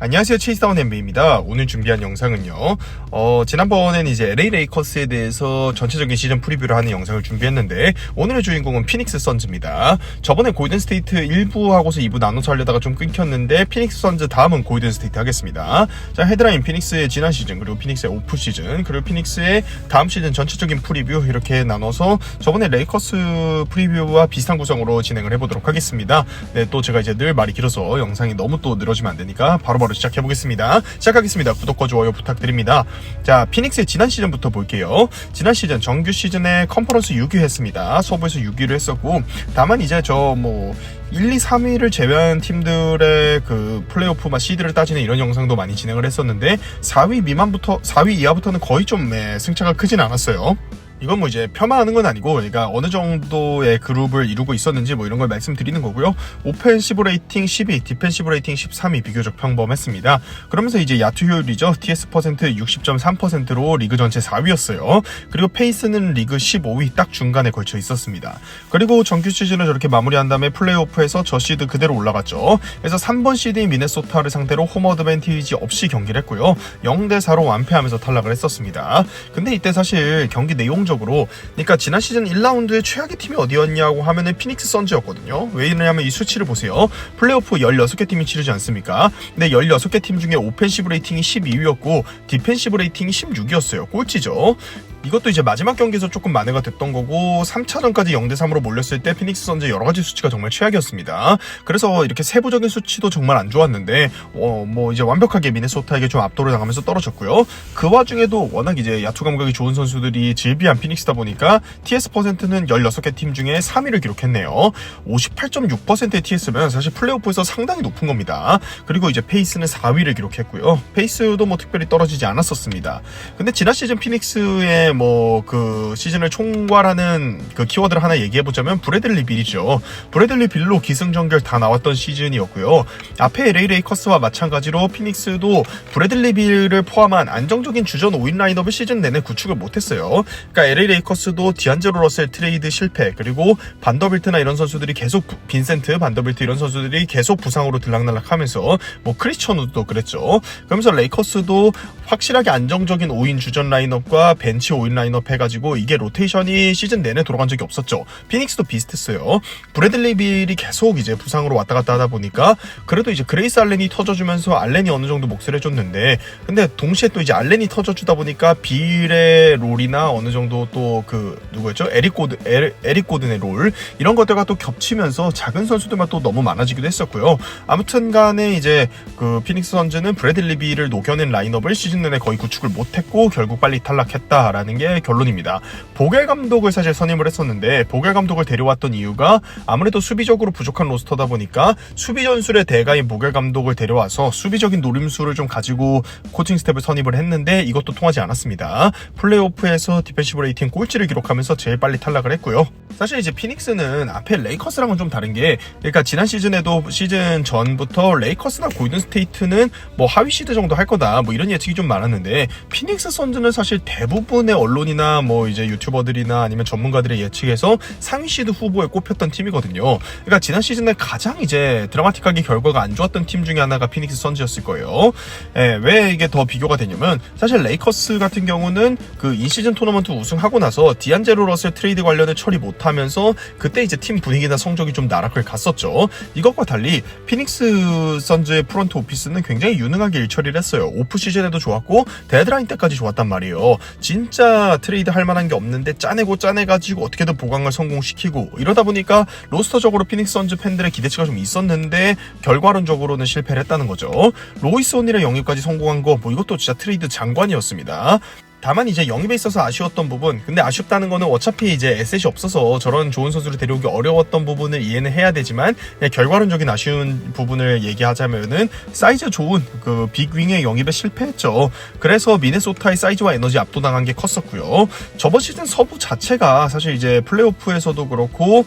안녕하세요, 체이스다운 NBA입니다. 오늘 준비한 영상은요, 지난번엔 이제 LA 레이커스에 대해서 전체적인 시즌 프리뷰를 하는 영상을 준비했는데, 오늘의 주인공은 피닉스 선즈입니다. 저번에 골든 스테이트 1부 하고서 2부 나눠서 하려다가 좀 끊겼는데, 피닉스 선즈 다음은 골든 스테이트 하겠습니다. 자, 헤드라인 피닉스의 지난 시즌, 그리고 피닉스의 오프 시즌, 그리고 피닉스의 다음 시즌 전체적인 프리뷰 이렇게 나눠서 저번에 레이커스 프리뷰와 비슷한 구성으로 진행을 해보도록 하겠습니다. 네, 또 제가 이제 늘 말이 길어서 영상이 너무 또 늘어지면 안 되니까 바로바로 시작해보겠습니다. 시작하겠습니다. 구독과 좋아요 부탁드립니다. 자, 피닉스의 지난 시즌부터 볼게요. 지난 시즌 정규 시즌에 컨퍼런스 6위 했습니다. 서부에서 6위를 했었고, 다만 이제 1, 2, 3위를 제외한 팀들의 그 플레이오프 시드를 따지는 이런 영상도 많이 진행을 했었는데, 4위 이하부터는 거의 좀 승차가 크진 않았어요. 이건 이제 폄하하는 건 아니고, 그러니까 어느 정도의 그룹을 이루고 있었는지 이런 걸 말씀드리는 거고요. 오펜시브 레이팅 12, 디펜시브 레이팅 13이 비교적 평범했습니다. 그러면서 이제 야투 효율이죠. TS% 60.3%로 리그 전체 4위였어요. 그리고 페이스는 리그 15위 딱 중간에 걸쳐 있었습니다. 그리고 정규 시즌을 저렇게 마무리한 다음에 플레이오프에서 저 시드 그대로 올라갔죠. 그래서 3번 시드인 미네소타를 상대로 홈 어드밴티지 없이 경기를 했고요. 0대4로 완패하면서 탈락을 했었습니다. 근데 이때 사실 경기 내용적으로, 그러니까 지난 시즌 1라운드의 최악의 팀이 어디였냐고 하면은 피닉스 선즈였거든요. 왜냐면 이 수치를 보세요. 플레이오프 16개 팀이 치르지 않습니까? 근데 16개 팀 중에 오펜시브 레이팅이 12위였고 디펜시브 레이팅이 16위였어요. 꼴찌죠. 이것도 이제 마지막 경기에서 조금 만회가 됐던 거고, 3차전까지 0대3으로 몰렸을 때 피닉스 선즈 여러가지 수치가 정말 최악이었습니다. 그래서 이렇게 세부적인 수치도 정말 안 좋았는데, 이제 완벽하게 미네소타에게 좀 압도를 당하면서 떨어졌고요. 그 와중에도 워낙 이제 야투 감각이 좋은 선수들이 질비한 피닉스다 보니까 TS%는 16개 팀 중에 3위를 기록했네요. 58.6%의 TS면 사실 플레이오프에서 상당히 높은 겁니다. 그리고 이제 페이스는 4위를 기록했고요. 페이스도 특별히 떨어지지 않았었습니다. 근데 지난 시즌 피닉스의 그 시즌을 총괄하는 그 키워드를 하나 얘기해보자면 브래들리 빌이죠. 브래들리 빌로 기승전결 다 나왔던 시즌이었고요. 앞에 LA 레이커스와 마찬가지로 피닉스도 브래들리 빌을 포함한 안정적인 주전 5인 라인업을 시즌 내내 구축을 못했어요. 그러니까 LA 레이커스도 디안젤로 러셀 트레이드 실패, 그리고 반더빌트나 이런 선수들이 계속, 빈센트, 반더빌트 이런 선수들이 계속 부상으로 들락날락하면서 크리스천 우드도 그랬죠. 그러면서 레이커스도 확실하게 안정적인 5인 주전 라인업과 벤치 5인 라인업 해가지고 이게 로테이션이 시즌 내내 돌아간 적이 없었죠. 피닉스도 비슷했어요. 브래들리 빌이 계속 이제 부상으로 왔다 갔다 하다 보니까 그래도 이제 그레이스 알렌이 터져주면서 알렌이 어느 정도 몫을 해줬는데, 근데 동시에 또 이제 알렌이 터져주다 보니까 빌의 롤이나 어느 정도 또 누구였죠? 에릭 고든의 롤, 이런 것들과 또 겹치면서 작은 선수들만 또 너무 많아지기도 했었고요. 아무튼 간에 이제 피닉스 선즈는 브래들리 빌을 녹여낸 라인업을 시즌 내내 거의 구축을 못했고 결국 빨리 탈락했다라는 게 결론입니다. 보겔 감독을 사실 선임을 했었는데, 보겔 감독을 데려왔던 이유가 아무래도 수비적으로 부족한 로스터다 보니까 수비 전술의 대가인 보겔 감독을 데려와서 수비적인 노림수를 좀 가지고 코칭 스텝을 선임을 했는데 이것도 통하지 않았습니다. 플레이오프에서 디펜시브 레이팅 꼴찌를 기록하면서 제일 빨리 탈락을 했고요. 사실 이제 피닉스는 앞에 레이커스랑은 좀 다른 게, 그러니까 지난 시즌에도 시즌 전부터 레이커스나 골든 스테이트는 하위 시드 정도 할 거다 이런 예측이 좀 많았는데, 피닉스 선즈는 사실 대부분의 언론이나 이제 유튜버들이나 아니면 전문가들의 예측에서 상위 시드 후보에 꼽혔던 팀이거든요. 그러니까 지난 시즌에 가장 이제 드라마틱하게 결과가 안 좋았던 팀 중에 하나가 피닉스 선즈였을 거예요. 왜 이게 더 비교가 되냐면, 사실 레이커스 같은 경우는 인시즌 토너먼트 우승하고 나서 디안젤로 러셀 트레이드 관련을 처리 못하면서 그때 이제 팀 분위기나 성적이 좀 나락을 갔었죠. 이것과 달리 피닉스 선즈의 프론트 오피스는 굉장히 유능하게 일처리를 했어요. 오프 시즌에도 좋았고 데드라인 때까지 좋았단 말이에요. 진짜 트레이드 할 만한 게 없는데 짜내가지고 어떻게든 보강을 성공시키고, 이러다 보니까 로스터적으로 피닉스 선즈 팬들의 기대치가 좀 있었는데 결과론적으로는 실패를 했다는 거죠. 로이스 오닐의 영입까지 성공한 거 이것도 진짜 트레이드 장관이었습니다. 다만 이제 영입에 있어서 아쉬웠던 부분, 근데 아쉽다는 거는 어차피 이제 에셋이 없어서 저런 좋은 선수를 데려오기 어려웠던 부분을 이해는 해야 되지만, 결과론적인 아쉬운 부분을 얘기하자면은 사이즈 좋은 빅윙의 영입에 실패했죠. 그래서 미네소타의 사이즈와 에너지 압도당한 게 컸었고요. 저번 시즌 서부 자체가 사실 이제 플레이오프에서도 그렇고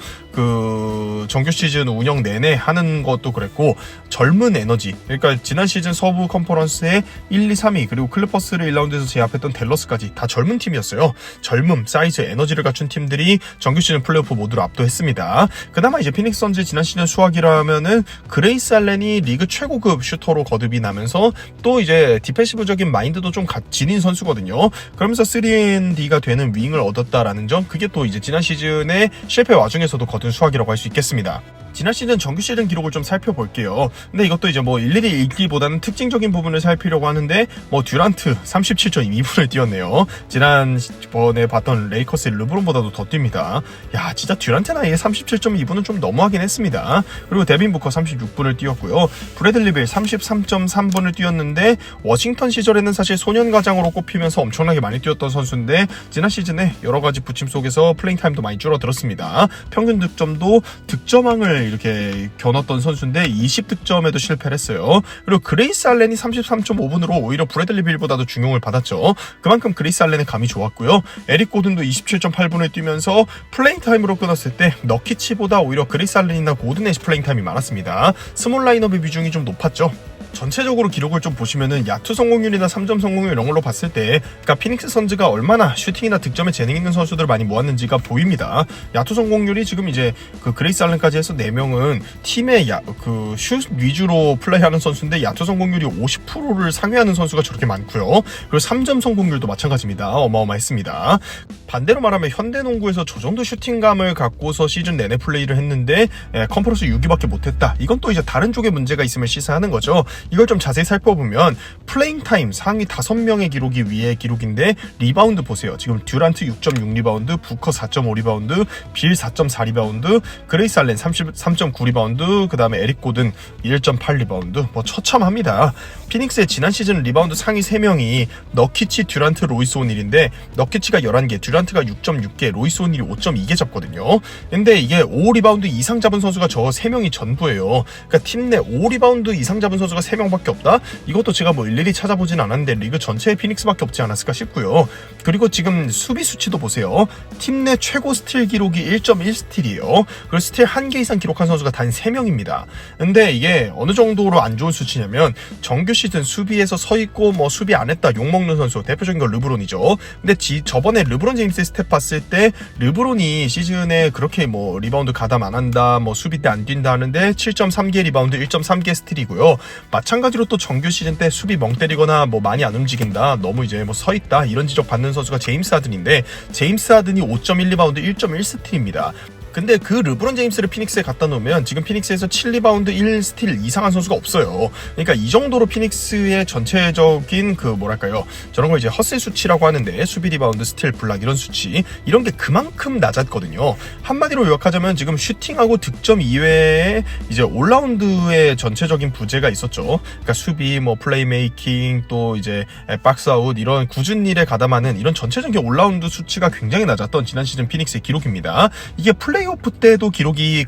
정규 시즌 운영 내내 하는 것도 그랬고, 젊은 에너지, 그러니까 지난 시즌 서부 컨퍼런스의 1, 2, 3위 그리고 클리퍼스를 1라운드에서 제압했던 댈러스 레이커스까지 다 젊은 팀이었어요. 젊음, 사이즈, 에너지를 갖춘 팀들이 정규 시즌 플레이오프 모두로 압도했습니다. 그나마 이제 피닉스 선즈 지난 시즌 수확이라면은 그레이스 알렌이 리그 최고급 슈터로 거듭이 나면서 또 이제 디펜시브적인 마인드도 좀 지닌 선수거든요. 그러면서 3&D가 되는 윙을 얻었다라는 점, 그게 또 이제 지난 시즌의 실패 와중에서도 거둔 수확이라고 할 수 있겠습니다. 지난 시즌 정규 시즌 기록을 좀 살펴볼게요. 근데 이것도 이제 뭐 일일이 읽기보다는 특징적인 부분을 살피려고 하는데, 뭐 듀란트 37.2분을 뛰었네요. 지난번에 봤던 레이커스의 르브론보다도 더 뜁니다. 야, 진짜 듀란트 나이에 37.2분은 좀 너무하긴 했습니다. 그리고 데빈 부커 36분을 뛰었고요. 브래들리 빌 33.3분을 뛰었는데, 워싱턴 시절에는 사실 소년가장으로 꼽히면서 엄청나게 많이 뛰었던 선수인데, 지난 시즌에 여러 가지 부침 속에서 플레잉 타임도 많이 줄어들었습니다. 평균 득점도 득점왕을 이렇게 겨눴던 선수인데 20득점에도 실패를 했어요. 그리고 그레이스 알렌이 33.5분으로 오히려 브래들리 빌보다도 중용을 받았죠. 그만큼 그레이스 알렌의 감이 좋았고요. 에릭 고든도 27.8분을 뛰면서 플레잉 타임으로 끊었을 때 너키치보다 오히려 그레이스 알렌이나 고든의 플레잉 타임이 많았습니다. 스몰 라인업의 비중이 좀 높았죠. 전체적으로 기록을 좀 보시면은 야투 성공률이나 3점 성공률 이런 걸로 봤을 때, 그러니까 피닉스 선즈가 얼마나 슈팅이나 득점에 재능 있는 선수들을 많이 모았는지가 보입니다. 야투 성공률이 지금 이제 그 그레이스 알렌까지 해서 4명은 팀의 그 슛 위주로 플레이하는 선수인데, 야투 성공률이 50%를 상회하는 선수가 저렇게 많고요. 그리고 3점 성공률도 마찬가지입니다. 어마어마했습니다. 반대로 말하면 현대농구에서 저 정도 슈팅감을 갖고서 시즌 내내 플레이를 했는데 컨퍼런스 6위밖에 못했다. 이건 또 이제 다른 쪽에 문제가 있음을 시사하는 거죠. 이걸 좀 자세히 살펴보면 플레잉 타임 상위 5명의 기록이 위의 기록인데, 리바운드 보세요. 지금 듀란트 6.6 리바운드, 부커 4.5 리바운드, 빌 4.4 리바운드, 그레이스 알렌 3.9 리바운드, 그 다음에 에릭 고든 1.8 리바운드. 뭐 처참합니다. 피닉스의 지난 시즌 리바운드 상위 3명이 너키치, 듀란트, 로이스 오닐인데, 너키치가 11개, 듀란트가 6.6개, 로이스 오닐이 5.2개 잡거든요. 근데 이게 5리바운드 이상 잡은 선수가 저 3명이 전부예요. 그러니까 팀 내 5리바운드 이상 잡은 선수가 3명밖에 없다? 이것도 제가 뭐 일일이 찾아보진 않았는데 리그 전체에 피닉스밖에 없지 않았을까 싶고요. 그리고 지금 수비 수치도 보세요. 팀 내 최고 스틸 기록이 1.1 스틸이에요. 그리고 스틸 1개 이상 기록한 선수가 단 3명입니다. 근데 이게 어느 정도로 안 좋은 수치냐면, 정규 시즌 수비에서 서 있고 뭐 수비 안 했다 욕먹는 선수, 대표적인 건 르브론이죠. 근데 저번에 르브론 제임스의 스텝 봤을 때 르브론이 시즌에 그렇게 뭐 리바운드 가담 안 한다, 뭐 수비 때 안 뛴다 하는데 7.3개 리바운드, 1.3개 스틸이고요. 마찬가지로 또 정규 시즌 때 수비 멍 때리거나 뭐 많이 안 움직인다, 너무 이제 뭐 서 있다, 이런 지적 받는 선수가 제임스 하든인데, 제임스 하든이 5.1 리바운드, 1.1 스틸입니다. 근데 그 르브론 제임스를 피닉스에 갖다 놓으면 지금 피닉스에서 7리바운드 1스틸 이상한 선수가 없어요. 그러니까 이 정도로 피닉스의 전체적인 그 뭐랄까요, 저런 걸 이제 허슬 수치라고 하는데, 수비 리바운드, 스틸, 블락 이런 수치, 이런 게 그만큼 낮았거든요. 한마디로 요약하자면 지금 슈팅하고 득점 이외에 이제 올라운드의 전체적인 부재가 있었죠. 그러니까 수비, 뭐 플레이메이킹, 또 이제 박스아웃, 이런 굳은 일에 가담하는 이런 전체적인 올라운드 수치가 굉장히 낮았던 지난 시즌 피닉스의 기록입니다. 이게 플레이오프 때도 기록이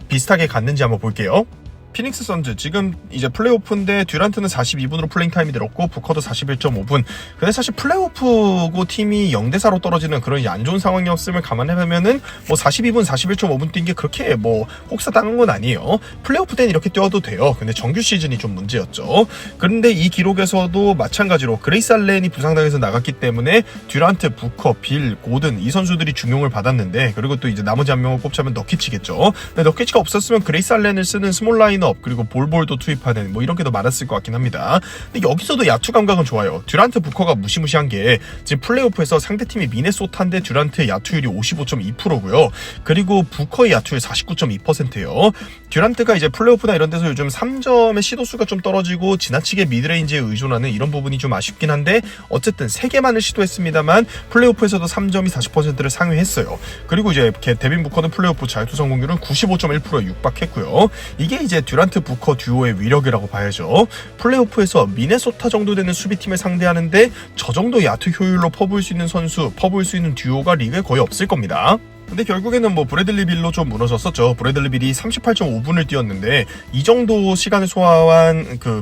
비슷하게 갔는지 한번 볼게요. 피닉스 선즈 지금 이제 플레이오프인데 듀란트는 42분으로 플레잉 타임이 늘었고 부커도 41.5분. 근데 사실 플레이오프고 팀이 0대4로 떨어지는 그런 안 좋은 상황이었음을 감안해보면은 뭐 42분, 41.5분 뛴 게 그렇게 뭐 혹사당한 건 아니에요. 플레이오프 때는 이렇게 뛰어도 돼요. 근데 정규 시즌이 좀 문제였죠. 그런데 이 기록에서도 마찬가지로 그레이스 알렌이 부상당해서 나갔기 때문에 듀란트, 부커, 빌, 고든 이 선수들이 중용을 받았는데, 그리고 또 이제 나머지 한 명을 꼽자면 너키치겠죠. 근데 너키치가 없었으면 그레이스 알렌을 쓰는 스몰 라인업, 그리고 볼볼도 투입하는 뭐 이런 게 더 많았을 것 같긴 합니다. 근데 여기서도 야투 감각은 좋아요. 듀란트, 부커가 무시무시한 게 지금 플레이오프에서 상대팀이 미네소타인데 듀란트의 야투율이 55.2%고요. 그리고 부커의 야투율 49.2%예요. 듀란트가 이제 플레이오프나 이런 데서 요즘 3점의 시도수가 좀 떨어지고 지나치게 미드레인지에 의존하는 이런 부분이 좀 아쉽긴 한데, 어쨌든 3개만을 시도했습니다만 플레이오프에서도 3점이 40%를 상회했어요. 그리고 이제 데빈 부커는 플레이오프 자유투 성공률은 95.1%에 육박했고요. 이게 이제 듀란트, 부커 듀오의 위력이라고 봐야죠. 플레이오프에서 미네소타 정도 되는 수비팀을 상대하는데 저 정도 야투 효율로 퍼부을 수 있는 선수, 퍼부을 수 있는 듀오가 리그에 거의 없을 겁니다. 근데 결국에는 뭐 브래들리 빌로 좀 무너졌었죠. 브래들리 빌이 38.5분을 뛰었는데 이 정도 시간을 소화한 그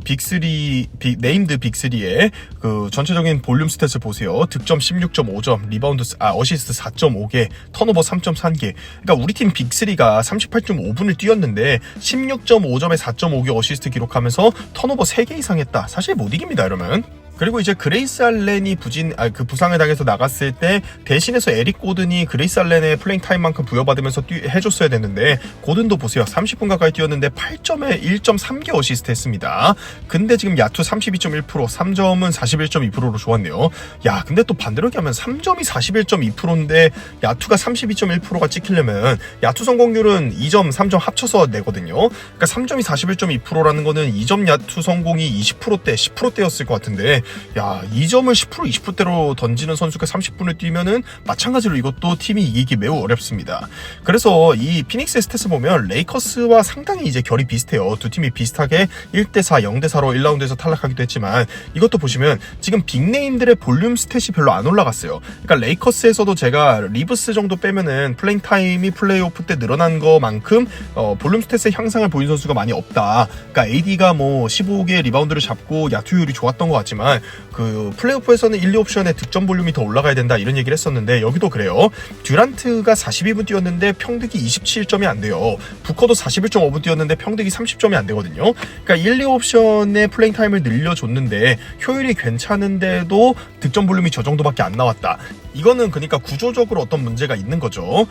네임드 빅3의 그 전체적인 볼륨 스탯을 보세요. 득점 16.5점, 리바운드 어시스트 4.5개, 턴오버 3.3개. 그러니까 우리 팀 빅3가 38.5분을 뛰었는데 16.5점에 4.5개 어시스트 기록하면서 턴오버 3개 이상 했다. 사실 못 이깁니다, 이러면. 그리고 이제 그레이스 알렌이 부상을 당해서 나갔을 때 대신해서 에릭 고든이 그레이스 알렌의 플레잉 타임만큼 부여받으면서 해줬어야 되는데, 고든도 보세요. 30분 가까이 뛰었는데 8점에 1.3개 어시스트 했습니다. 근데 지금 야투 32.1%, 3점은 41.2%로 좋았네요. 야, 근데 또 반대로 얘기하면 3점이 41.2%인데 야투가 32.1%가 찍히려면 야투 성공률은 2점, 3점 합쳐서 내거든요. 그러니까 3점이 41.2%라는 거는 2점 야투 성공이 20%대, 10%대였을 것 같은데, 야, 2점을 10%, 20%대로 던지는 선수가 30분을 뛰면은 마찬가지로 이것도 팀이 이기기 매우 어렵습니다. 그래서 이 피닉스의 스탯을 보면 레이커스와 상당히 이제 결이 비슷해요. 두 팀이 비슷하게 1대4, 0대4로 1라운드에서 탈락하기도 했지만, 이것도 보시면 지금 빅네임들의 볼륨 스탯이 별로 안 올라갔어요. 그러니까 레이커스에서도 제가 리브스 정도 빼면은 플레잉 타임이 플레이오프 때 늘어난 것만큼 볼륨 스탯의 향상을 보인 선수가 많이 없다. 그러니까 AD가 뭐 15개의 리바운드를 잡고 야투율이 좋았던 것 같지만, 그 플레이오프에서는 1, 2옵션의 득점 볼륨이 더 올라가야 된다 이런 얘기를 했었는데, 여기도 그래요. 듀란트가 42분 뛰었는데 평득이 27점이 안 돼요. 부커도 41.5분 뛰었는데 평득이 30점이 안 되거든요. 그러니까 1, 2옵션의 플레잉 타임을 늘려줬는데 효율이 괜찮은데도 득점 볼륨이 저 정도밖에 안 나왔다. 이거는 그러니까 구조적으로 어떤 문제가 있는 거죠.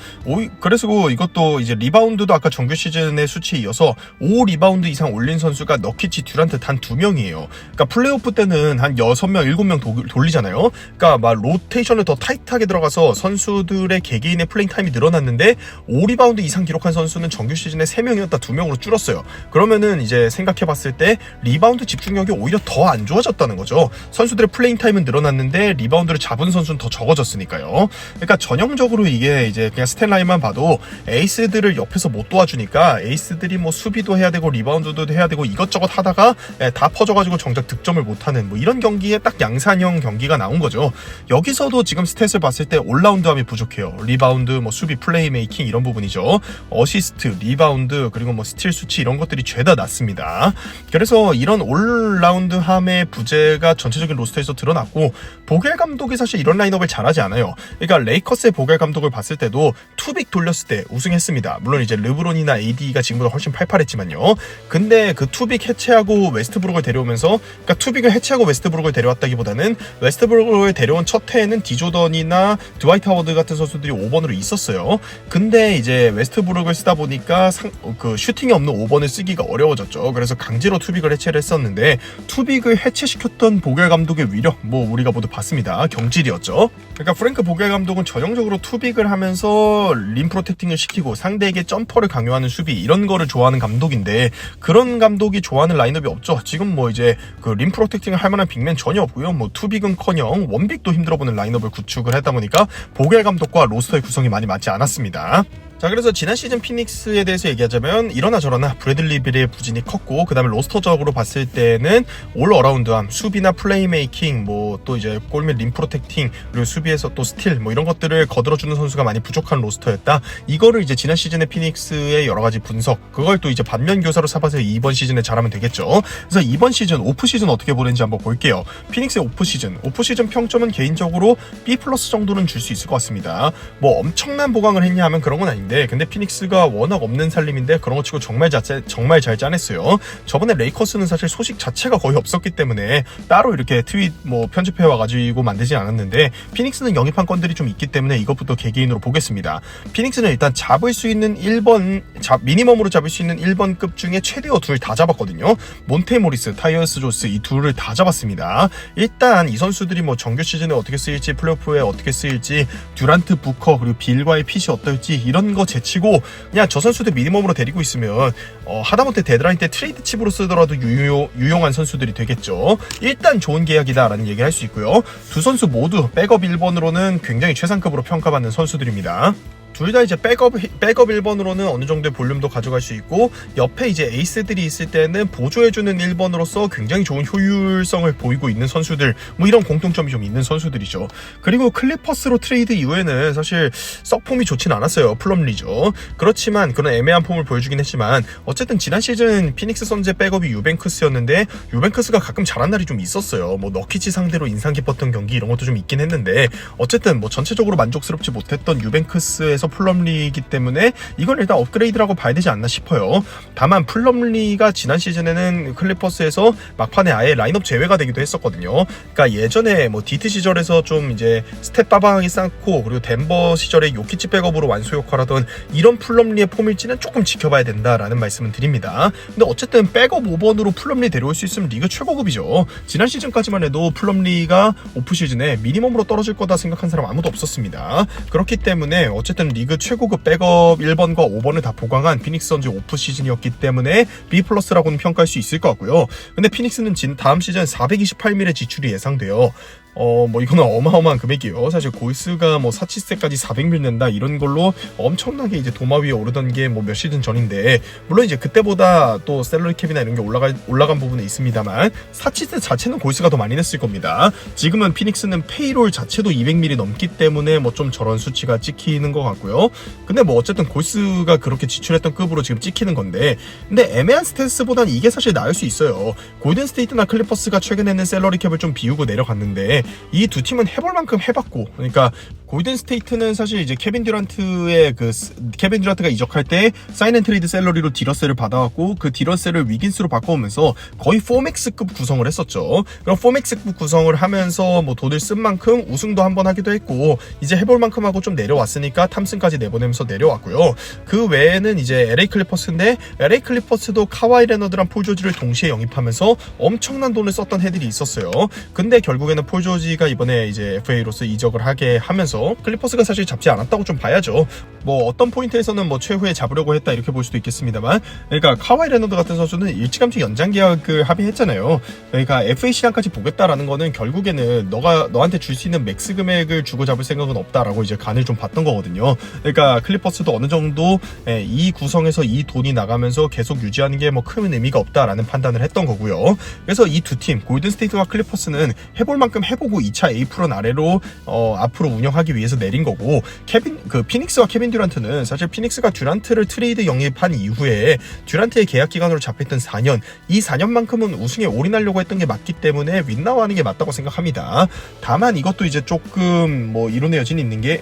그래서 이것도 이제 리바운드도 아까 정규 시즌의 수치에 이어서 5 리바운드 이상 올린 선수가 너키치, 듀란트 단 2명이에요. 그러니까 플레이오프 때는 한 6명, 7명 돌리잖아요. 그러니까 막 로테이션을 더 타이트하게 들어가서 선수들의 개개인의 플레잉 타임이 늘어났는데 5 리바운드 이상 기록한 선수는 정규 시즌에 3명이었다 2명으로 줄었어요. 그러면은 이제 생각해봤을 때 리바운드 집중력이 오히려 더 안 좋아졌다는 거죠. 선수들의 플레잉 타임은 늘어났는데 리바운드를 잡은 선수는 더 적어졌으니까요. 그러니까 전형적으로 이게 이제 그냥 스탯라인만 봐도 에이스들을 옆에서 못 도와주니까 에이스들이 뭐 수비도 해야 되고 리바운드도 해야 되고 이것저것 하다가 다 퍼져가지고 정작 득점을 못하는 뭐 이런 경기에 딱 양산형 경기가 나온 거죠. 여기서도 지금 스탯을 봤을 때 올라운드함이 부족해요. 리바운드, 뭐 수비, 플레이메이킹 이런 부분이죠. 어시스트, 리바운드, 그리고 뭐 스틸 수치 이런 것들이 죄다 낮습니다. 그래서 이런 올라운드함의 부재가 전체적인 로스터에서 드러났고, 보겔 감독이 사실 이런 라인업을 잘하지 않아요. 그러니까 레이커스의 보겔 감독을 봤을 때도 투빅 돌렸을 때 우승했습니다. 물론 이제 르브론이나 AD가 지금보다 훨씬 팔팔했지만요. 근데 그 투빅 해체하고 웨스트브룩을 데려오면서, 그러니까 투빅을 해체하고 웨스트브룩을 데려왔다기보다는 웨스트브룩을 데려온 첫 해에는 디조던이나 드와이트 하워드 같은 선수들이 5번으로 있었어요. 근데 이제 웨스트브룩을 쓰다 보니까 그 슈팅이 없는 5번을 쓰기가 어려워졌죠. 그래서 강제로 투빅을 해체를 했었는데, 투빅을 해체시켰던 보겔 감독의 위력 뭐 우리가 모두 봤습니다. 경질이었죠. 그러니까 프랭크 보겔 감독은 전형적으로 투빅을 하면서 림 프로텍팅을 시키고 상대에게 점퍼를 강요하는 수비 이런 거를 좋아하는 감독인데, 그런 감독이 좋아하는 라인업이 없죠. 지금 뭐 이제 그 림 프로텍팅을 할 만한 빅맨 전혀 없고요. 뭐 투빅은커녕 원빅도 힘들어보는 라인업을 구축을 하다 보니까 보겔 감독과 로스터의 구성이 많이 맞지 않았습니다. 자, 그래서 지난 시즌 피닉스에 대해서 얘기하자면 이러나 저러나 브래들리 빌의 부진이 컸고, 그 다음에 로스터적으로 봤을 때는 올 어라운드함, 수비나 플레이메이킹, 뭐 또 이제 골 및 림 프로텍팅, 그리고 수비에서 또 스틸 뭐 이런 것들을 거들어주는 선수가 많이 부족한 로스터였다. 이거를 이제 지난 시즌의 피닉스의 여러 가지 분석, 그걸 또 이제 반면 교사로 삼아서 이번 시즌에 잘하면 되겠죠. 그래서 이번 시즌, 오프 시즌 어떻게 보는지 한번 볼게요. 피닉스의 오프 시즌 평점은 개인적으로 B+ 정도는 줄 수 있을 것 같습니다. 뭐 엄청난 보강을 했냐 하면 그런 건 아닌데, 근데 피닉스가 워낙 없는 살림인데 그런 거 치고 정말 잘 짜냈어요. 저번에 레이커스는 사실 소식 자체가 거의 없었기 때문에 따로 이렇게 트윗 뭐 편집해와가지고 만들진 않았는데, 피닉스는 영입한 건들이 좀 있기 때문에 이것부터 개개인으로 보겠습니다. 피닉스는 일단 잡을 수 있는 1번, 미니멈으로 잡을 수 있는 1번급 중에 최대어 둘 다 잡았거든요. 몬테 모리스, 타이어스 조스 이 둘을 다 잡았습니다. 일단 이 선수들이 뭐 정규 시즌에 어떻게 쓰일지, 플레이오프에 어떻게 쓰일지, 듀란트, 부커, 그리고 빌과의 핏이 어떨지 이런 거 제치고 그냥 저 선수들 미니멈으로 데리고 있으면 하다못해 데드라인 때 트레이드 칩으로 쓰더라도 유용한 선수들이 되겠죠. 일단 좋은 계약이다라는 얘기를 할 수 있고요. 두 선수 모두 백업 1번으로는 굉장히 최상급으로 평가받는 선수들입니다. 둘 다 이제 백업 1번으로는 어느 정도의 볼륨도 가져갈 수 있고, 옆에 이제 에이스들이 있을 때는 보조해주는 1번으로서 굉장히 좋은 효율성을 보이고 있는 선수들, 뭐 이런 공통점이 좀 있는 선수들이죠. 그리고 클리퍼스로 트레이드 이후에는 사실 썩 폼이 좋진 않았어요. 플럼리죠. 그렇지만 그런 애매한 폼을 보여주긴 했지만, 어쨌든 지난 시즌 피닉스 선즈의 백업이 유뱅크스였는데 유뱅크스가 가끔 잘한 날이 좀 있었어요. 뭐 너키치 상대로 인상 깊었던 경기 이런 것도 좀 있긴 했는데, 어쨌든 뭐 전체적으로 만족스럽지 못했던 유뱅크스에서 플러스에서 플럼리이기 때문에 이건 일단 업그레이드라고 봐야 되지 않나 싶어요. 다만 플럼리가 지난 시즌에는 클리퍼스에서 막판에 아예 라인업 제외가 되기도 했었거든요. 그러니까 예전에 뭐 디트 시절에서 좀 이제 스텝 빠방하게 쌓고 그리고 덴버 시절에 요키치 백업으로 완소 역할하던 이런 플럼리의 폼일지는 조금 지켜봐야 된다라는 말씀은 드립니다. 근데 어쨌든 백업 5번으로 플럼리 데려올 수 있으면 리그 최고급이죠. 지난 시즌까지만 해도 플럼리가 오프 시즌에 미니멈으로 떨어질 거다 생각한 사람 아무도 없었습니다. 그렇기 때문에 어쨌든 리그 최고급 백업 1번과 5번을 다 보강한 피닉스 선즈 오프 시즌이었기 때문에 B+라고는 평가할 수 있을 것 같고요. 근데 피닉스는 다음 시즌 428밀의 지출이 예상돼요. 뭐 이거는 어마어마한 금액이에요. 사실 골스가 뭐 사치세까지 400밀 낸다 이런 걸로 엄청나게 이제 도마 위에 오르던 게 뭐 몇 시즌 전인데, 물론 이제 그때보다 또 셀러리 캡이나 이런 게 올라간 부분은 있습니다만 사치세 자체는 골스가 더 많이 냈을 겁니다. 지금은 피닉스는 페이롤 자체도 200밀이 넘기 때문에 뭐 좀 저런 수치가 찍히는 것 같고요. 근데 뭐 어쨌든 골스가 그렇게 지출했던 급으로 지금 찍히는 건데, 근데 애매한 스탠스보단 이게 사실 나을 수 있어요. 골든 스테이트나 클리퍼스가 최근에는 셀러리 캡을 좀 비우고 내려갔는데 이 두 팀은 해볼 만큼 해봤고, 그러니까 골든 스테이트는 사실 이제 케빈 듀란트가 이적할 때 사인 앤 트레이드 셀러리로 디러셀을 받아왔고 그 디러셀을 위긴스로 바꿔오면서 거의 4맥스급 구성을 했었죠. 그럼 4맥스급 구성을 하면서 뭐 돈을 쓴 만큼 우승도 한번 하기도 했고 이제 해볼 만큼 하고 좀 내려왔으니까 탐승까지 내보내면서 내려왔고요. 그 외에는 이제 LA 클리퍼스인데 LA 클리퍼스도 카와이 레너드랑 폴 조지를 동시에 영입하면서 엄청난 돈을 썼던 해들이 있었어요. 근데 결국에는 폴 조지가 이번에 이제 FA로서 이적을 하게 하면서 클리퍼스가 사실 잡지 않았다고 좀 봐야죠. 뭐 어떤 포인트에서는 뭐 최후에 잡으려고 했다 이렇게 볼 수도 있겠습니다만, 그러니까 카와이 레너드 같은 선수는 일찌감치 연장 계약을 합의했잖아요. 그러니까 FA 시장까지 보겠다라는 거는 결국에는 너한테 줄 수 있는 맥스 금액을 주고 잡을 생각은 없다라고 이제 간을 좀 봤던 거거든요. 그러니까 클리퍼스도 어느 정도 이 구성에서 이 돈이 나가면서 계속 유지하는 게 뭐 큰 의미가 없다라는 판단을 했던 거고요. 그래서 이 두 팀 골든 스테이트와 클리퍼스는 해볼 만큼 해보고 2차 A 프로 아래로 앞으로 운영하기 위해서 내린 거고, 피닉스와 케빈 듀란트는 사실 피닉스가 듀란트를 트레이드 영입한 이후에 듀란트의 계약 기간으로 잡혔던 4년, 이 4년만큼은 우승에 올인하려고 했던 게 맞기 때문에 윈나우하는 게 맞다고 생각합니다. 다만 이것도 이제 조금 뭐 이견의 여진이 있는 게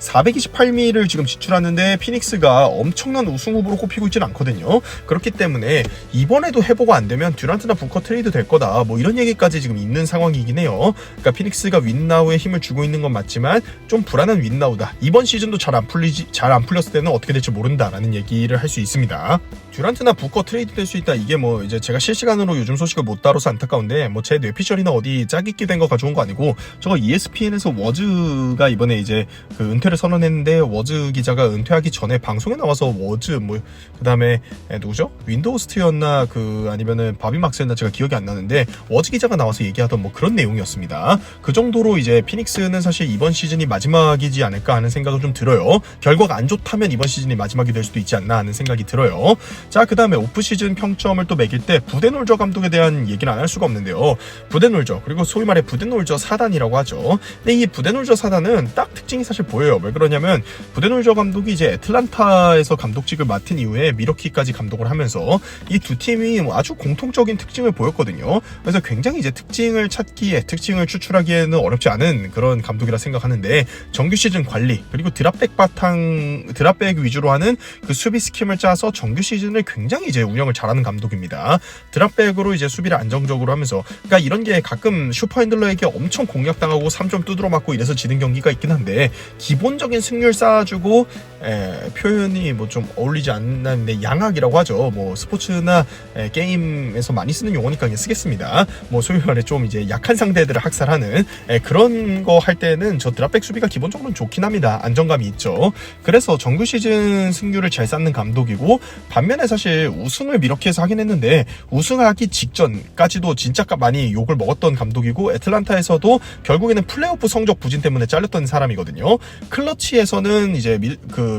428밀을 지금 지출하는데 피닉스가 엄청난 우승 후보로 꼽히고 있지는 않거든요. 그렇기 때문에 이번에도 해보고 안 되면 듀란트나 부커 트레이드 될 거다 뭐 이런 얘기까지 지금 있는 상황이긴 해요. 그러니까 피닉스가 윈나우에 힘을 주고 있는 건 맞지만 좀 불안한 윈나우다. 이번 시즌도 잘 안 풀렸을 때는 어떻게 될지 모른다라는 얘기를 할 수 있습니다. 듀란트나 부커 트레이드 될 수 있다. 이게 뭐 이제 제가 실시간으로 요즘 소식을 못 다뤄서 안타까운데 뭐 제 뇌피셜이나 어디 짜깁기 된 거 가져온 거 아니고, 저거 ESPN에서 워즈가 이번에 이제 그 은퇴를 선언했는데 워즈 기자가 은퇴하기 전에 방송에 나와서 워즈 뭐 그다음에 누구죠? 윈도우스트였나 아니면은 바비 막스였나 제가 기억이 안 나는데 워즈 기자가 나와서 얘기하던 뭐 그런 내용이었습니다. 그 정도로 이제 피닉스는 사실 이번 시즌이 마지막이지 않을까 하는 생각은 좀 들어요. 결과가 안 좋다면 이번 시즌이 마지막이 될 수도 있지 않나 하는 생각이 들어요. 자, 그 다음에 오프 시즌 평점을 또 매길 때 부데놀저 감독에 대한 얘기는 안 할 수가 없는데요. 부데놀저, 그리고 소위 말해 부데놀저 사단이라고 하죠. 근데 이 부데놀저 사단은 딱 특징이 사실 보여요. 왜 그러냐면 부데놀저 감독이 이제 애틀란타에서 감독직을 맡은 이후에 미러키까지 감독을 하면서 이 두 팀이 아주 공통적인 특징을 보였거든요. 그래서 굉장히 이제 특징을 추출하기에는 어렵지 않은 그런 감독이라 생각하는데, 정규 시즌 관리 그리고 드랍백 위주로 하는 그 수비 스킴을 짜서 정규 시즌을 굉장히 이제 운영을 잘하는 감독입니다. 드랍백으로 이제 수비를 안정적으로 하면서, 그러니까 이런 게 가끔 슈퍼핸들러에게 엄청 공략당하고 3점 두드러 맞고 이래서 지는 경기가 있긴 한데, 기본적인 승률 쌓아주고 표현이 뭐 좀 어울리지 않는데 양악이라고 하죠. 뭐 스포츠나 게임에서 많이 쓰는 용어니까 그냥 쓰겠습니다. 뭐 소위 말해 좀 이제 약한 상대들을 학살하는 그런 거 할 때는 저 드랍백 수비가 기본적으로 좋긴 합니다. 안정감이 있죠. 그래서 정규 시즌 승률을 잘 쌓는 감독이고, 반면에 사실 우승을 미러키에서 하긴 했는데 우승하기 직전까지도 진짜 많이 욕을 먹었던 감독이고, 애틀란타에서도 결국에는 플레이오프 성적 부진 때문에 잘렸던 사람이거든요. 클러치에서는 이제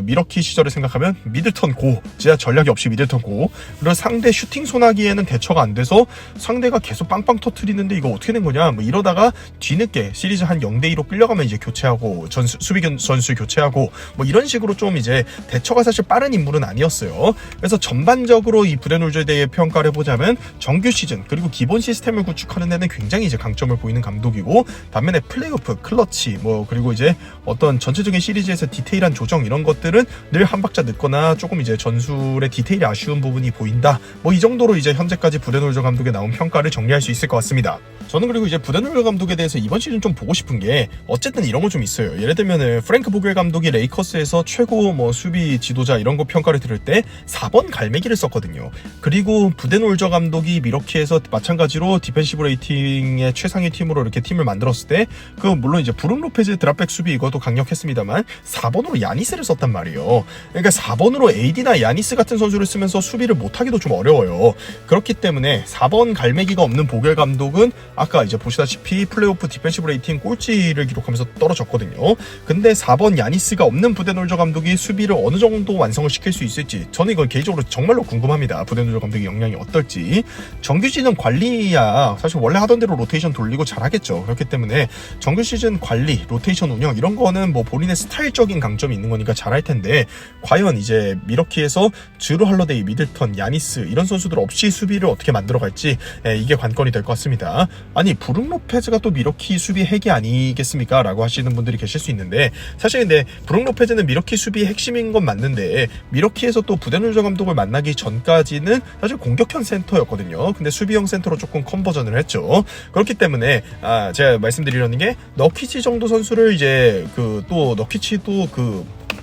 미러키 시절을 생각하면 미들턴 고, 진짜 전략이 없이 미들턴 고, 그리고 상대 슈팅 소나기에는 대처가 안 돼서 상대가 계속 빵빵 터트리는데 이거 어떻게 된 거냐 뭐 이러다가 뒤늦게 시리즈 한 0대2로 끌려가 흘러가면 이제 교체하고 수비 선수 교체하고 뭐 이런 식으로 좀 이제 대처가 사실 빠른 인물은 아니었어요. 그래서 전반적으로 이 부데놀저에 대해 평가를 해보자면 정규 시즌 그리고 기본 시스템을 구축하는 데는 굉장히 이제 강점을 보이는 감독이고, 반면에 플레이오프, 클러치 뭐 그리고 이제 어떤 전체적인 시리즈에서 디테일한 조정 이런 것들은 늘 한 박자 늦거나 조금 이제 전술의 디테일이 아쉬운 부분이 보인다. 뭐 이 정도로 이제 현재까지 부데놀저 감독에 나온 평가를 정리할 수 있을 것 같습니다. 저는 그리고 이제 부데놀저 감독에 대해서 이번 시즌 좀 보고 싶은 게 어쨌든 이런 거 좀 있어요. 예를 들면은 프랭크 보겔 감독이 레이커스에서 최고 뭐 수비 지도자 이런 거 평가를 들을 때 4번 갈매기를 썼거든요. 그리고 부데놀저 감독이 미러키에서 마찬가지로 디펜시브 레이팅의 최상위 팀으로 이렇게 팀을 만들었을 때 그 물론 이제 브룩 로페즈 드랍백 수비 이것도 강력했습니다만 4번으로 야니스를 썼단 말이에요. 그러니까 4번으로 AD나 야니스 같은 선수를 쓰면서 수비를 못하기도 좀 어려워요. 그렇기 때문에 4번 갈매기가 없는 보겔 감독은 아까 이제 보시다시피 플레이오프 디펜시브 레이팅 꼴찌를 기록하면서 떨어졌거든요. 근데 4번 야니스가 없는 부데놀저 감독이 수비를 어느 정도 완성을 시킬 수 있을지 저는 이건 개인적으로 정말로 궁금합니다. 부데놀저 감독의 역량이 어떨지. 정규 시즌 관리야 사실 원래 하던 대로 로테이션 돌리고 잘하겠죠. 그렇기 때문에 정규 시즌 관리, 로테이션 운영 이런 거는 뭐 본인의 스타일적인 강점이 있는 거니까 잘할 텐데, 과연 이제 미러키에서 주루 할러데이, 미들턴, 야니스 이런 선수들 없이 수비를 어떻게 만들어갈지 이게 관건이 될 것 같습니다. 아니 브룩 로페즈가 또 미러키 수비 핵이 아니겠습니까? 라고 하시는 분들이 계실 수 있는데, 사실 근데 브룩 로페즈는 미러키 수비의 핵심인 건 맞는데 미러키에서 또 부데놀저 감독을 만나기 전까지는 사실 공격형 센터였거든요. 근데 수비형 센터로 조금 컨버전을 했죠. 그렇기 때문에 제가 말씀드리려는 게 너키치 정도 선수를 이제 또 너키치도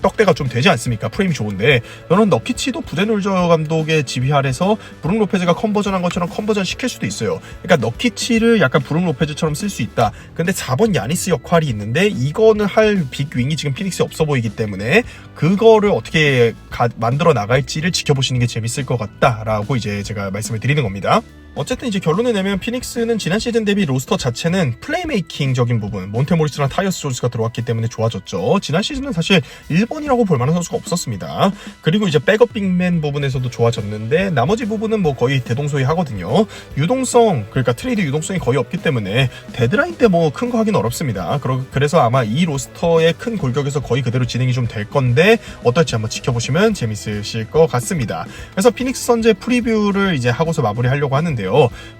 떡대가 좀 되지 않습니까? 프레임이 좋은데 저는 너키치도 부데놀저 감독의 지휘 아래서 브룩 로페즈가 컨버전한 것처럼 컨버전 시킬 수도 있어요. 그러니까 너키치를 약간 브룩 로페즈처럼 쓸 수 있다. 근데 4번 야니스 역할이 있는데 이거는 할 빅윙이 지금 피닉스에 없어 보이기 때문에 그거를 어떻게 만들어 나갈지를 지켜보시는 게 재밌을 것 같다라고 이제 제가 말씀을 드리는 겁니다. 어쨌든 이제 결론을 내면 피닉스는 지난 시즌 대비 로스터 자체는 플레이메이킹적인 부분, 몬테모리스랑 타이어스 존스가 들어왔기 때문에 좋아졌죠. 지난 시즌은 사실 1번이라고 볼 만한 선수가 없었습니다. 그리고 이제 백업 빅맨 부분에서도 좋아졌는데 나머지 부분은 뭐 거의 대동소이하거든요. 유동성, 그러니까 트레이드 유동성이 거의 없기 때문에 데드라인 때 뭐 큰 거 하기는 어렵습니다. 그래서 아마 이 로스터의 큰 골격에서 거의 그대로 진행이 좀 될 건데 어떨지 한번 지켜보시면 재밌으실 것 같습니다. 그래서 피닉스 선즈의 프리뷰를 이제 하고서 마무리하려고 하는데요.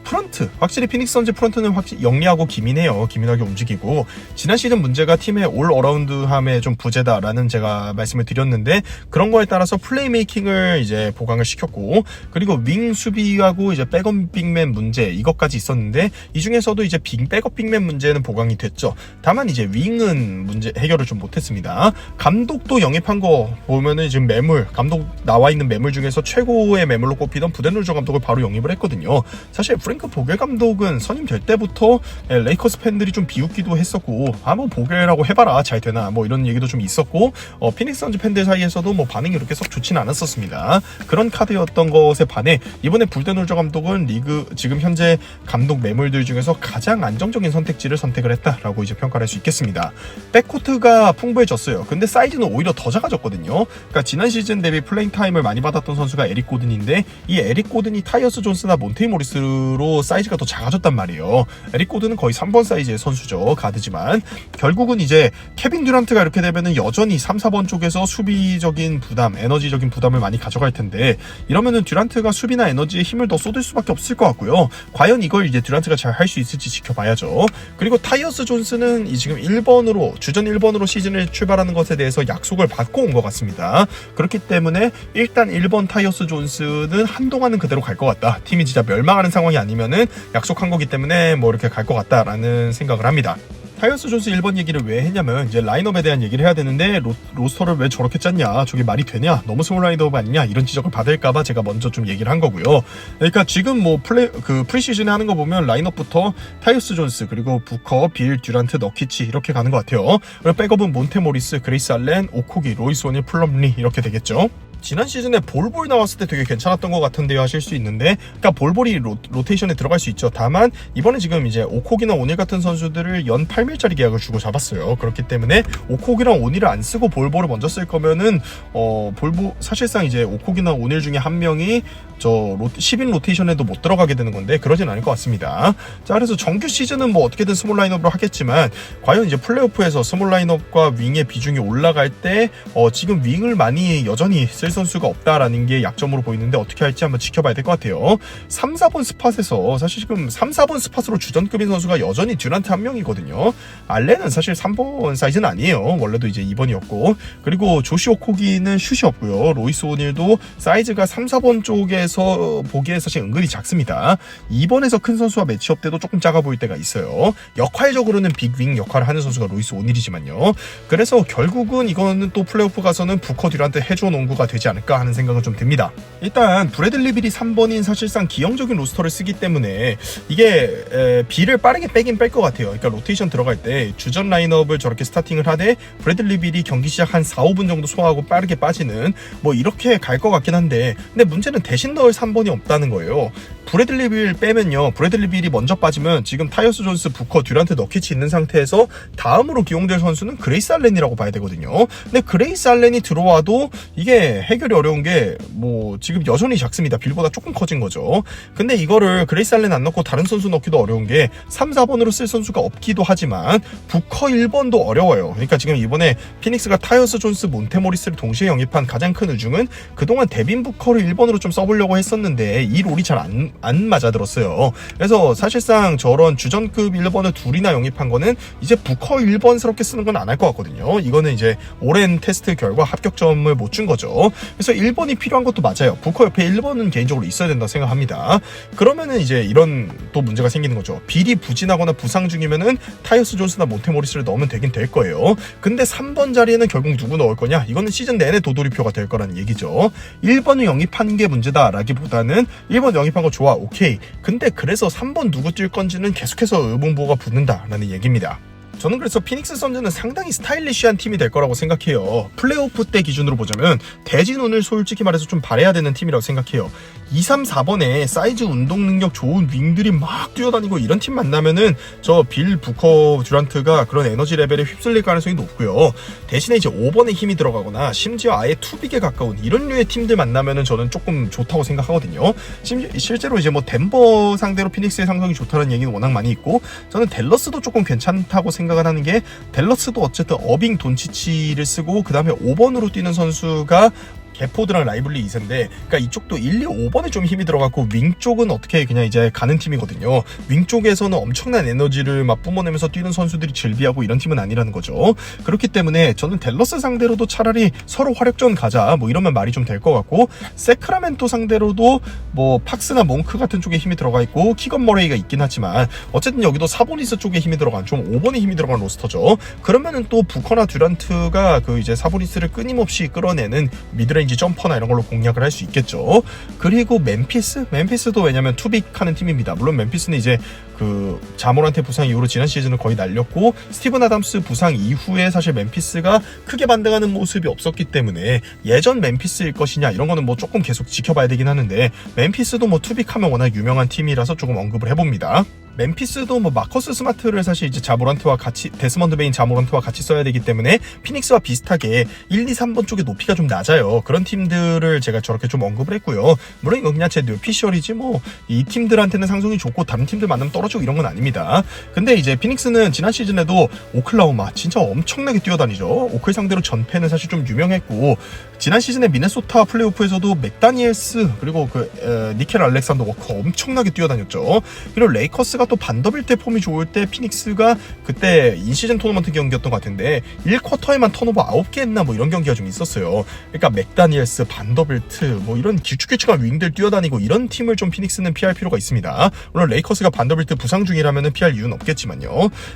프런트, 확실히 피닉스 선즈 프런트는 확실히 영리하고 기민해요. 기민하게 움직이고, 지난 시즌 문제가 팀의 올 어라운드함에 좀 부재다라는 제가 말씀을 드렸는데 그런 거에 따라서 플레이메이킹을 이제 보강을 시켰고, 그리고 윙 수비하고 이제 백업 빅맨 문제 이것까지 있었는데 이 중에서도 이제 백업 빅맨 문제는 보강이 됐죠. 다만 이제 윙은 문제 해결을 좀 못했습니다. 감독도 영입한 거 보면은 지금 감독 나와 있는 매물 중에서 최고의 매물로 꼽히던 부데놀저 감독을 바로 영입을 했거든요. 사실 프랭크 보겔 감독은 선임될 때부터 레이커스 팬들이 좀 비웃기도 했었고, 뭐 보겔이라고 해봐라 잘 되나 뭐 이런 얘기도 좀 있었고, 피닉스 선즈 팬들 사이에서도 뭐 반응이 그렇게 썩 좋지는 않았었습니다. 그런 카드였던 것에 반해 이번에 부데놀저 감독은 리그 지금 현재 감독 매물들 중에서 가장 안정적인 선택지를 선택을 했다라고 이제 평가를 할 수 있겠습니다. 백코트가 풍부해졌어요. 근데 사이즈는 오히려 더 작아졌거든요. 그러니까 지난 시즌 대비 플레잉 타임을 많이 받았던 선수가 에릭 고든인데 이 에릭 고든이 타이어스 존스나 몬테모리스로 사이즈가 더 작아졌단 말이에요. 에릭 고든은 거의 3번 사이즈의 선수죠. 가드지만 결국은 이제 케빈 듀란트가 이렇게 되면은 여전히 3, 4번 쪽에서 수비적인 부담, 에너지적인 부담을 많이 가져갈 텐데, 이러면은 듀란트가 수비나 에너지에 힘을 더 쏟을 수밖에 없을 것 같고요. 과연 이걸 이제 듀란트가 잘 할 수 있을지 지켜봐야죠. 그리고 타이어스 존스는 지금 1번으로 주전 1번으로 시즌을 출발하는 것에 대해서 약속을 받고 온 것 같습니다. 그렇기 때문에 일단 1번 타이어스 존스는 한동안은 그대로 갈 것 같다. 팀이 진짜 멸망하는 상황이 아니면은 약속한 거기 때문에 뭐 이렇게 갈 것 같다라는 생각을 합니다. 타이어스 존스 1번 얘기를 왜 했냐면 이제 라인업에 대한 얘기를 해야 되는데 로스터를 왜 저렇게 짰냐, 저게 말이 되냐, 너무 스몰 라인업 아니냐 이런 지적을 받을까봐 제가 먼저 좀 얘기를 한 거고요. 그러니까 지금 뭐 프리시즌에 하는 거 보면 라인업부터 타이어스 존스 그리고 부커, 빌, 듀란트, 너키치 이렇게 가는 것 같아요. 그리고 백업은 몬테모리스, 그레이스 알렌, 오코기, 로이스 오닐, 플럼리 이렇게 되겠죠. 지난 시즌에 볼볼 나왔을 때 되게 괜찮았던 것 같은데요 하실 수 있는데, 그러니까 볼볼이 로테이션에 들어갈 수 있죠. 다만 이번에 지금 이제 오콕이나 오닐 같은 선수들을 연 8밀짜리 계약을 주고 잡았어요. 그렇기 때문에 오콕이랑 오닐을 안 쓰고 볼볼을 먼저 쓸 거면은 볼볼 사실상 이제 오콕이나 오닐 중에 한 명이 10인 로테이션에도 못 들어가게 되는 건데 그러진 않을 것 같습니다. 자, 그래서 정규 시즌은 뭐 어떻게든 스몰 라인업으로 하겠지만 과연 이제 플레이오프에서 스몰 라인업과 윙의 비중이 올라갈 때 지금 윙을 많이 여전히 쓸 선수가 없다라는 게 약점으로 보이는데 어떻게 할지 한번 지켜봐야 될 것 같아요. 3, 4번 스팟에서 사실 지금 3, 4번 스팟으로 주전급인 선수가 여전히 듀란트 한 명이거든요. 알렌은 사실 3번 사이즈는 아니에요. 원래도 이제 2번이었고, 그리고 조시 오코기는 슛이 없고요. 로이스 오닐도 사이즈가 3, 4번 쪽에서 보기에 사실 은근히 작습니다. 2번에서 큰 선수와 매치업 때도 조금 작아 보일 때가 있어요. 역할적으로는 빅윙 역할을 하는 선수가 로이스 오닐이지만요. 그래서 결국은 이거는 또 플레이오프 가서는 부커 듀란트 해줘 농구가 되지 않을까 하는 생각은 좀 듭니다. 일단 브래들리 빌이 3번인 사실상 기형적인 로스터를 쓰기 때문에 이게 빌을 빠르게 빼긴 뺄 것 같아요. 그러니까 로테이션 들어갈 때 주전 라인업을 저렇게 스타팅을 하되 브래들리 빌이 경기 시작 한 4, 5분 정도 소화하고 빠르게 빠지는 뭐 이렇게 갈 것 같긴 한데, 근데 문제는 대신 넣을 3번이 없다는 거예요. 브래들리 빌 빼면요, 브래들리 빌이 먼저 빠지면 지금 타이어스 존스, 부커, 듀란트, 너키치 있는 상태에서 다음으로 기용될 선수는 그레이스 알렌이라고 봐야 되거든요. 근데 그레이스 알렌이 들어와도 이게 해결이 어려운 게 뭐 지금 여전히 작습니다. 빌보다 조금 커진 거죠. 근데 이거를 그레이스 알렌 안 넣고 다른 선수 넣기도 어려운 게 3, 4번으로 쓸 선수가 없기도 하지만 부커 1번도 어려워요. 그러니까 지금 이번에 피닉스가 타이어스 존스, 몬테모리스를 동시에 영입한 가장 큰 이유는 그동안 데빈 부커를 1번으로 좀 써보려고 했었는데 이 롤이 잘 안 맞아들었어요. 그래서 사실상 저런 주전급 1번을 둘이나 영입한 거는 이제 부커 1번스럽게 쓰는 건 안 할 것 같거든요. 이거는 이제 오랜 테스트 결과 합격점을 못 준 거죠. 그래서 1번이 필요한 것도 맞아요. 부커 옆에 1번은 개인적으로 있어야 된다고 생각합니다. 그러면은 이제 이런 또 문제가 생기는 거죠. 빌이 부진하거나 부상 중이면은 타이어스 존스나 몬테모리스를 넣으면 되긴 될 거예요. 근데 3번 자리에는 결국 누구 넣을 거냐? 이거는 시즌 내내 도돌이표가 될 거라는 얘기죠. 1번을 영입한 게 문제다라기보다는 1번 영입한 거 좋아, 오케이. 근데 그래서 3번 누구 뛸 건지는 계속해서 의문부호가 붙는다라는 얘기입니다. 저는 그래서 피닉스 선즈는 상당히 스타일리시한 팀이 될 거라고 생각해요. 플레이오프 때 기준으로 보자면 대진운을 솔직히 말해서 좀 바래야 되는 팀이라고 생각해요. 2, 3, 4번에 사이즈 운동 능력 좋은 윙들이 막 뛰어다니고 이런 팀 만나면은 저 빌, 부커, 듀란트가 그런 에너지 레벨에 휩쓸릴 가능성이 높고요. 대신에 이제 5번에 힘이 들어가거나 심지어 아예 투빅에 가까운 이런 류의 팀들 만나면은 저는 조금 좋다고 생각하거든요. 실제로 이제 뭐 덴버 상대로 피닉스의 상성이 좋다는 얘기는 워낙 많이 있고, 저는 댈러스도 조금 괜찮다고 생각을 하는 게, 댈러스도 어쨌든 어빙 돈치치를 쓰고 그 다음에 5번으로 뛰는 선수가 개포드랑 라이블리 2세인데, 그러니까 이쪽도 1, 2, 5번에 좀 힘이 들어갔고 윙 쪽은 어떻게 그냥 이제 가는 팀이거든요. 윙 쪽에서는 엄청난 에너지를 막 뿜어내면서 뛰는 선수들이 즐비하고 이런 팀은 아니라는 거죠. 그렇기 때문에 저는 댈러스 상대로도 차라리 서로 화력전 가자 뭐 이러면 말이 좀 될 것 같고, 세크라멘토 상대로도 뭐 팍스나 몽크 같은 쪽에 힘이 들어가 있고 키건 머레이가 있긴 하지만 어쨌든 여기도 사보니스 쪽에 힘이 들어간, 좀 5번에 힘이 들어간 로스터죠. 그러면은 또 부커나 듀란트가 그 이제 사보니스를 끊임없이 끌어내는 미드레인지 점퍼나 이런 걸로 공략을 할 수 있겠죠. 그리고 멤피스도 왜냐면 투빅하는 팀입니다. 물론 멤피스는 이제 그 자모란테 부상 이후로 지난 시즌을 거의 날렸고, 스티븐 아담스 부상 이후에 사실 멤피스가 크게 반등하는 모습이 없었기 때문에 예전 멤피스일 것이냐 이런 거는 뭐 조금 계속 지켜봐야 되긴 하는데, 멤피스도 뭐 투빅하면 워낙 유명한 팀이라서 조금 언급을 해봅니다. 멤피스도 뭐 마커스 스마트를 사실 이제 자모란트와 같이, 데스먼드 베인 자모란트와 같이 써야 되기 때문에 피닉스와 비슷하게 1, 2, 3번 쪽에 높이가 좀 낮아요. 그런 팀들을 제가 저렇게 좀 언급을 했고요. 물론 이건 그냥 제 뇌피셜이지 뭐 이 팀들한테는 상승이 좋고 다른 팀들 만나면 떨어지고 이런 건 아닙니다. 근데 이제 피닉스는 지난 시즌에도 오클라호마 진짜 엄청나게 뛰어다니죠. 오클 상대로 전패는 사실 좀 유명했고, 지난 시즌에 미네소타 플레이오프에서도 맥다니엘스 그리고 그 니켈 알렉산더 워커 엄청나게 뛰어다녔죠. 그리고 레이커스가 또 반더빌트 폼이 좋을 때 피닉스가 그때 인시즌 토너먼트 경기였던 것 같은데 1쿼터에만 턴오버 9개 했나 뭐 이런 경기가 좀 있었어요. 그러니까 맥다니엘스, 반더빌트 뭐 이런 길쭉길쭉한 윙들 뛰어다니고 이런 팀을 좀 피닉스는 피할 필요가 있습니다. 물론 레이커스가 반더빌트 부상 중이라면 피할 이유는 없겠지만요.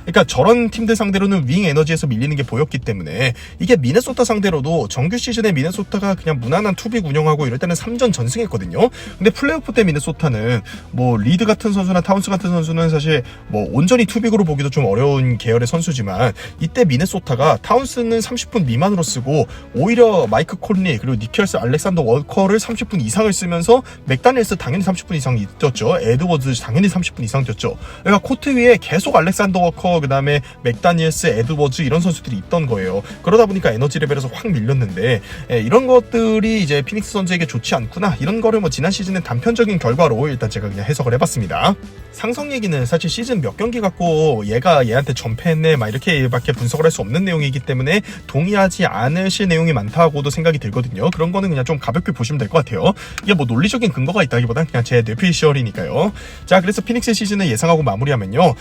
그러니까 저런 팀들 상대로는 윙 에너지에서 밀리는 게 보였기 때문에, 이게 미네소타 상대로도 정규 시즌에 미네소타가 그냥 무난한 투빅 운영하고 이럴 때는 3전 전승했거든요. 근데 플레이오프 때 미네소타는 뭐 리드 같은 선수나 타운스 같은 선수는 보면 사실 뭐 온전히 투빅으로 보기도 좀 어려운 계열의 선수지만 이때 미네소타가 타운스는 30분 미만으로 쓰고 오히려 마이크 콘리 그리고 니켈스 알렉산더 워커를 30분 이상을 쓰면서 맥다니엘스 당연히 30분 이상 뛰었죠. 에드워즈 당연히 30분 이상 뛰었죠. 그러니까 코트 위에 계속 알렉산더 워커 그 다음에 맥다니엘스 에드워즈 이런 선수들이 있던 거예요. 그러다 보니까 에너지 레벨에서 확 밀렸는데 이런 것들이 이제 피닉스 선즈에게 좋지 않구나 이런 거를 뭐 지난 시즌의 단편적인 결과로 일단 제가 그냥 해석을 해봤습니다. 상성 얘기는 사실 시즌 몇 경기 갖고 얘가 얘한테 전패했네 막 이렇게밖에 분석을 할 수 없는 내용이기 때문에 동의하지 않으실 내용이 많다고도 생각이 들거든요. 그런 거는 그냥 좀 가볍게 보시면 될 것 같아요. 이게 뭐 논리적인 근거가 있다기보단 그냥 제 뇌피셜이니까요. 자, 그래서 피닉스 시즌을 예상하고 마무리하면요,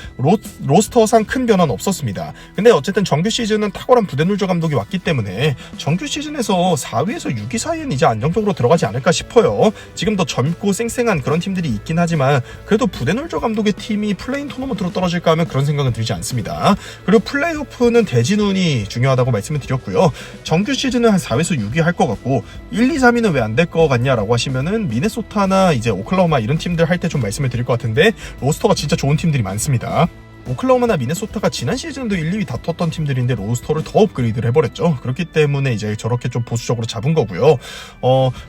로스터상 큰 변화는 없었습니다. 근데 어쨌든 정규 시즌은 탁월한 부데놀저 감독이 왔기 때문에 정규 시즌에서 4위에서 6위 사이에는 이제 안정적으로 들어가지 않을까 싶어요. 지금 더 젊고 쌩쌩한 그런 팀들이 있긴 하지만 그래도 부데놀저 감독의 팀이 플레인 토너먼트로 떨어질까 하면 그런 생각은 들지 않습니다. 그리고 플레이오프는 대진운이 중요하다고 말씀을 드렸고요. 정규 시즌은 한 4위에서 6위 할 것 같고 1, 2, 3위는 왜 안 될 것 같냐라고 하시면은 미네소타나 이제 오클라호마 이런 팀들 할 때 좀 말씀을 드릴 것 같은데 로스터가 진짜 좋은 팀들이 많습니다. 오클라호마나 미네소타가 지난 시즌도 1, 2위 다퉜던 팀들인데 로스터를 더 업그레이드를 해버렸죠. 그렇기 때문에 이제 저렇게 좀 보수적으로 잡은 거고요.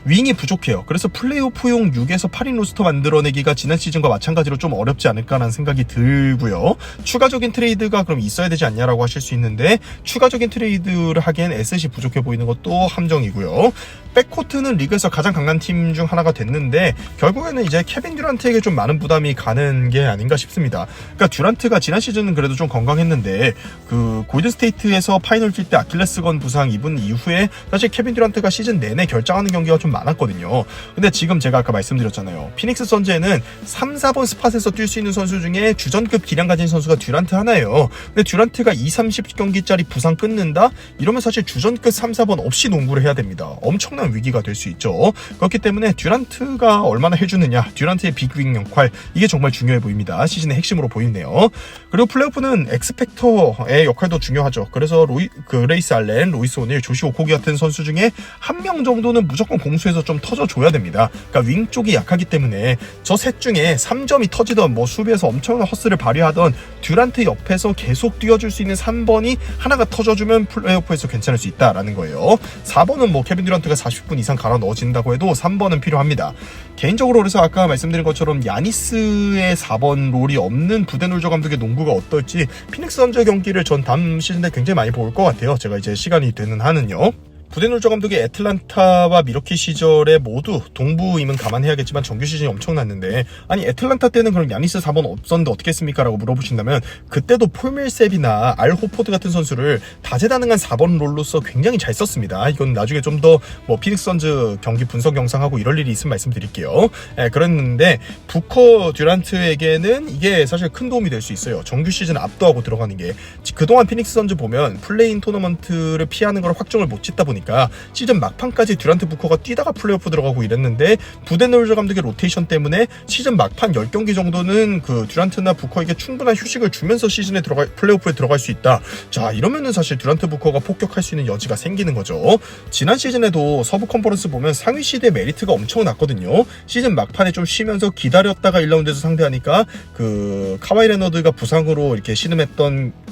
윙이 부족해요. 그래서 플레이오프용 6에서 8인 로스터 만들어내기가 지난 시즌과 마찬가지로 좀 어렵지 않을까라는 생각이 들고요. 추가적인 트레이드가 그럼 있어야 되지 않냐라고 하실 수 있는데 추가적인 트레이드를 하기엔 에셋이 부족해 보이는 것도 함정이고요. 백코트는 리그에서 가장 강한 팀 중 하나가 됐는데 결국에는 이제 케빈 듀란트에게 좀 많은 부담이 가는 게 아닌가 싶습니다. 그러니까 듀란트가 지난 시즌은 그래도 좀 건강했는데 그 골든스테이트에서 파이널 뛸 때 아킬레스건 부상 입은 이후에 사실 케빈 듀란트가 시즌 내내 결장하는 경기가 좀 많았거든요. 근데 지금 제가 아까 말씀드렸잖아요. 피닉스 선즈에는 3, 4번 스팟에서 뛸 수 있는 선수 중에 주전급 기량 가진 선수가 듀란트 하나예요. 근데 듀란트가 2, 30경기짜리 부상 끊는다? 이러면 사실 주전급 3, 4번 없이 농구를 해야 됩니다. 엄청난 위기가 될 수 있죠. 그렇기 때문에 듀란트가 얼마나 해주느냐, 듀란트의 빅윙 역할, 이게 정말 중요해 보입니다. 시즌의 핵심으로 보이네요. 그리고 플레이오프는 엑스팩터의 역할도 중요하죠. 그래서 그레이스 알렌, 로이스 오닐, 조시 오코기 같은 선수 중에 한 명 정도는 무조건 공수에서 좀 터져줘야 됩니다. 그러니까 윙 쪽이 약하기 때문에 저 셋 중에 3점이 터지던 뭐 수비에서 엄청난 허스를 발휘하던 듀란트 옆에서 계속 뛰어줄 수 있는 3번이 하나가 터져주면 플레이오프에서 괜찮을 수 있다라는 거예요. 4번은 뭐 케빈 듀란트가 40분 이상 갈아 넣어진다고 해도 3번은 필요합니다. 개인적으로 그래서 아까 말씀드린 것처럼 야니스의 4번 롤이 없는 부데놀저 감독의 농구가 어떨지 피닉스 선즈 경기를 전 다음 시즌에 굉장히 많이 볼 것 같아요. 제가 이제 시간이 되는 한은요. 부데놀저 감독의 애틀란타와 미러키 시절에 모두 동부임은 감안해야겠지만 정규 시즌이 엄청났는데, 아니 애틀란타 때는 그럼 야니스 4번 없었는데 어떻게 했습니까? 라고 물어보신다면 그때도 폴 밀셉이나 알 호포드 같은 선수를 다재다능한 4번 롤로서 굉장히 잘 썼습니다. 이건 나중에 좀 더 뭐 피닉스 선즈 경기 분석 영상하고 이럴 일이 있으면 말씀드릴게요. 그랬는데 부커 듀란트에게는 이게 사실 큰 도움이 될 수 있어요. 정규 시즌 압도하고 들어가는 게. 그동안 피닉스 선즈 보면 플레이인 토너먼트를 피하는 걸 확정을 못 짓다 보니까 시즌 막판까지 듀란트 부커가 뛰다가 플레이오프 들어가고 이랬는데 부데놀저 감독의 로테이션 때문에 시즌 막판 10경기 정도는 그 듀란트나 부커에게 충분한 휴식을 주면서 시즌에 플레이오프에 들어갈 수 있다. 자, 이러면은 사실 듀란트 부커가 폭격할 수 있는 여지가 생기는 거죠. 지난 시즌에도 서부 컨퍼런스 보면 상위 시드의 메리트가 엄청 났거든요. 시즌 막판에 좀 쉬면서 기다렸다가 1라운드에서 상대하니까 그 카와이 레너드가 부상으로 이렇게 신음했던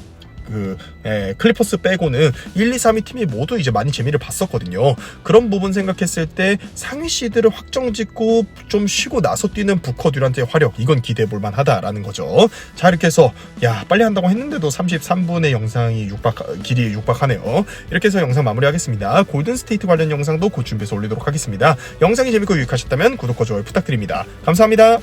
클리퍼스 빼고는 1, 2, 3위 팀이 모두 이제 많이 재미를 봤었거든요. 그런 부분 생각했을 때 상위 시드를 확정짓고 좀 쉬고 나서 뛰는 부커 듀란트의 화력, 이건 기대해볼 만하다라는 거죠. 자, 이렇게 해서 빨리 한다고 했는데도 33분의 영상이 길이 육박하네요. 이렇게 해서 영상 마무리하겠습니다. 골든스테이트 관련 영상도 곧 준비해서 올리도록 하겠습니다. 영상이 재밌고 유익하셨다면 구독과 좋아요 부탁드립니다. 감사합니다.